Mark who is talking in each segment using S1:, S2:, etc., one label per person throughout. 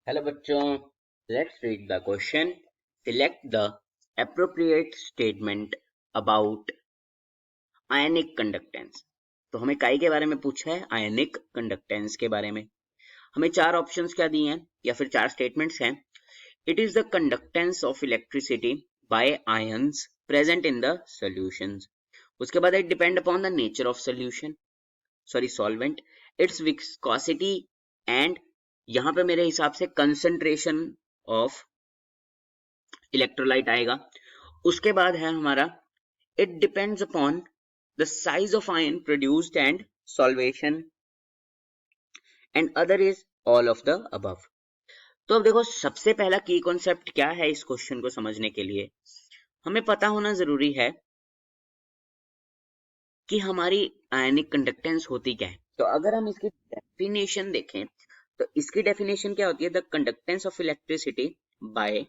S1: Hello बच्चों, let's read the question. Select the appropriate statement about ionic conductance. तो हमें काई के बारे में पूछा है, आयनिक कंडक्टेंस के बारे में. हमें चार ऑप्शंस क्या दिए हैं या फिर चार स्टेटमेंट्स हैं. It is the conductance of electricity bye ions present in the solutions. उसके बाद it depend upon the nature of solution, sorry solvent, it's viscosity and यहां पे मेरे हिसाब से कंसंट्रेशन ऑफ इलेक्ट्रोलाइट आएगा. उसके बाद है हमारा it depends upon the size of ion produced and solvation and other is all of the above. तो अब देखो, सबसे पहला की कॉन्सेप्ट क्या है इस क्वेश्चन को समझने के लिए हमें पता होना जरूरी है कि हमारी आयनिक कंडक्टेंस होती क्या है. तो अगर हम इसकी डेफिनेशन देखें तो इसकी डेफिनेशन क्या होती है, the conductance of electricity bye,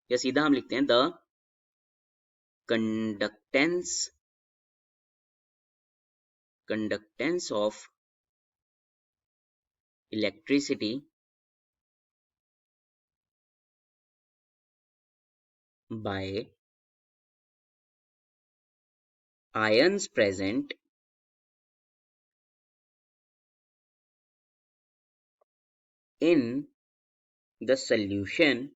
S1: या सीधा हम लिखते हैं the conductance of electricity by ions present in the solution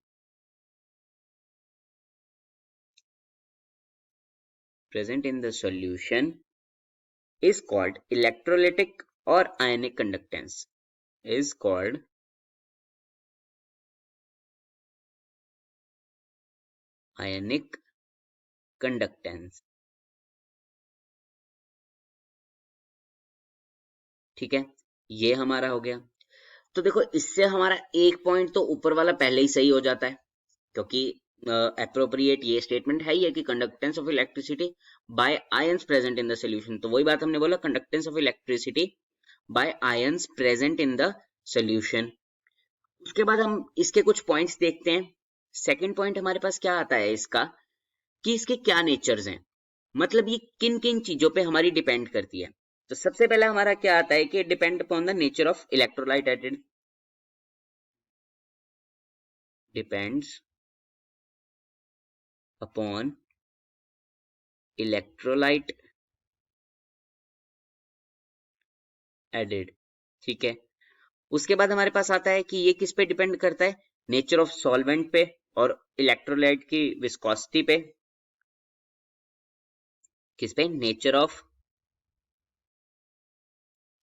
S1: is called electrolytic or ionic conductance. Is called ionic conductance. ठीक है, ये हमारा हो गया. तो देखो, इससे हमारा एक पॉइंट तो ऊपर वाला पहले ही सही हो जाता है, क्योंकि अप्रोप्रिएट ये स्टेटमेंट है ही है कि conductance of electricity bye ions present in the solution. तो वही बात हमने बोला, conductance of electricity bye ions present in the solution. उसके बाद हम इसके कुछ पॉइंट्स देखते हैं. सेकंड पॉइंट हमारे पास क्या आता है इसका, कि इसके क्या नेचर्स हैं, मतलब ये किन किन चीजों पे हमारी डिपेंड करती है. तो सबसे पहला हमारा क्या आता है कि depend upon the nature of electrolyte added. Depends upon electrolyte added. ठीक है. उसके बाद हमारे पास आता है कि ये किस पे डिपेंड करता है, नेचर ऑफ सॉल्वेंट पे और इलेक्ट्रोलाइट की विस्कोसिटी पे. किस पे, नेचर ऑफ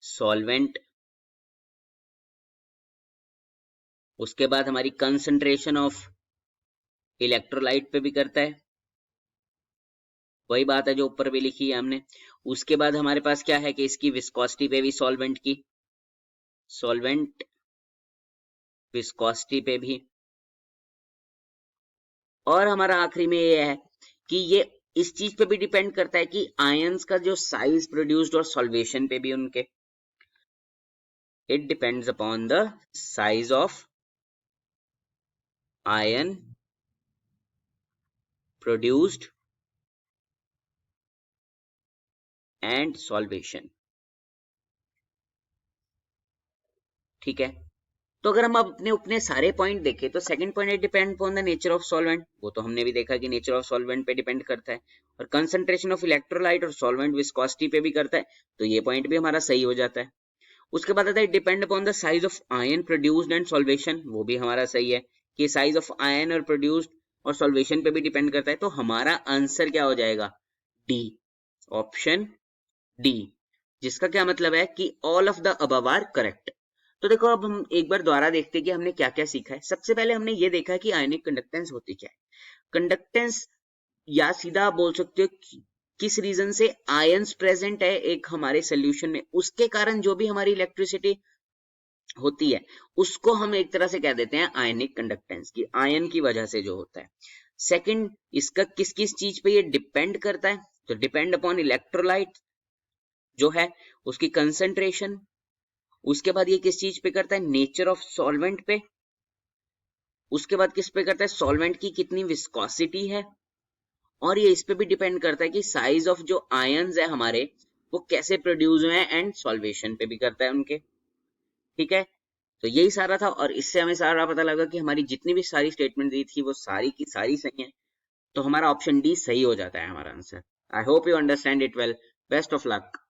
S1: सॉल्वेंट. उसके बाद हमारी कंसंट्रेशन ऑफ इलेक्ट्रोलाइट पे भी करता है, वही बात है जो ऊपर भी लिखी है हमने. उसके बाद हमारे पास क्या है कि इसकी विस्कोसिटी पे भी, सॉल्वेंट विस्कोसिटी पे भी. और हमारा आखिरी में ये है कि ये इस चीज पे भी डिपेंड करता है कि आयंस का जो साइज प्रोड्यूस्ड और सॉल्वेशन पे भी उनके. It depends upon the size of ion produced and solvation. ठीक है. तो अगर हम अब अपने अपने सारे पॉइंट देखें तो second point depend upon the nature of solvent, वो तो हमने भी देखा कि नेचर ऑफ सॉल्वेंट पे डिपेंड करता है. और कंसंट्रेशन ऑफ इलेक्ट्रोलाइट और सॉल्वेंट विस्कोसिटी पे भी करता है, तो ये पॉइंट भी हमारा सही हो जाता है. उसके बाद आता है depend upon the size of ion produced and solvation, वो भी हमारा सही है कि साइज ऑफ आयन और प्रोड्यूस्ड और सॉल्वेशन पे भी डिपेंड करता है. तो हमारा आंसर क्या हो जाएगा, डी, ऑप्शन डी, जिसका क्या मतलब है कि all of the above are correct. तो देखो, अब हम एक बार दोबारा देखते हैं कि हमने क्या क्या सीखा है. सबसे पहले हमने ये देखा कि आयनिक कंडक्टेंस होती क्या है. कंडक्टेंस, या सीधा आप बोल सकते हो किस रीजन से आयंस प्रेजेंट है एक हमारे सोल्यूशन में, उसके कारण जो भी हमारी इलेक्ट्रिसिटी होती है उसको हम एक तरह से कह देते हैं आयनिक कंडक्टेंस, की आयन की वजह से जो होता है. सेकंड, इसका किस किस चीज पे ये डिपेंड करता है, तो डिपेंड अपॉन इलेक्ट्रोलाइट जो है उसकी कंसंट्रेशन. उसके बाद ये किस चीज पे करता है, नेचर ऑफ सॉल्वेंट पे. उसके बाद किस पे करता है, सॉल्वेंट की कितनी विस्कोसिटी है. और ये इस पे भी डिपेंड करता है कि साइज ऑफ जो आयंस है हमारे वो कैसे प्रोड्यूस हुए हैं, एंड सॉल्वेशन पे भी करता है उनके. ठीक है. तो यही सारा था, और इससे हमें सारा पता लगा कि हमारी जितनी भी सारी स्टेटमेंट दी थी वो सारी की सारी सही है। तो हमारा ऑप्शन डी सही हो जाता है हमारा answer. I hope you understand it well. Best of luck.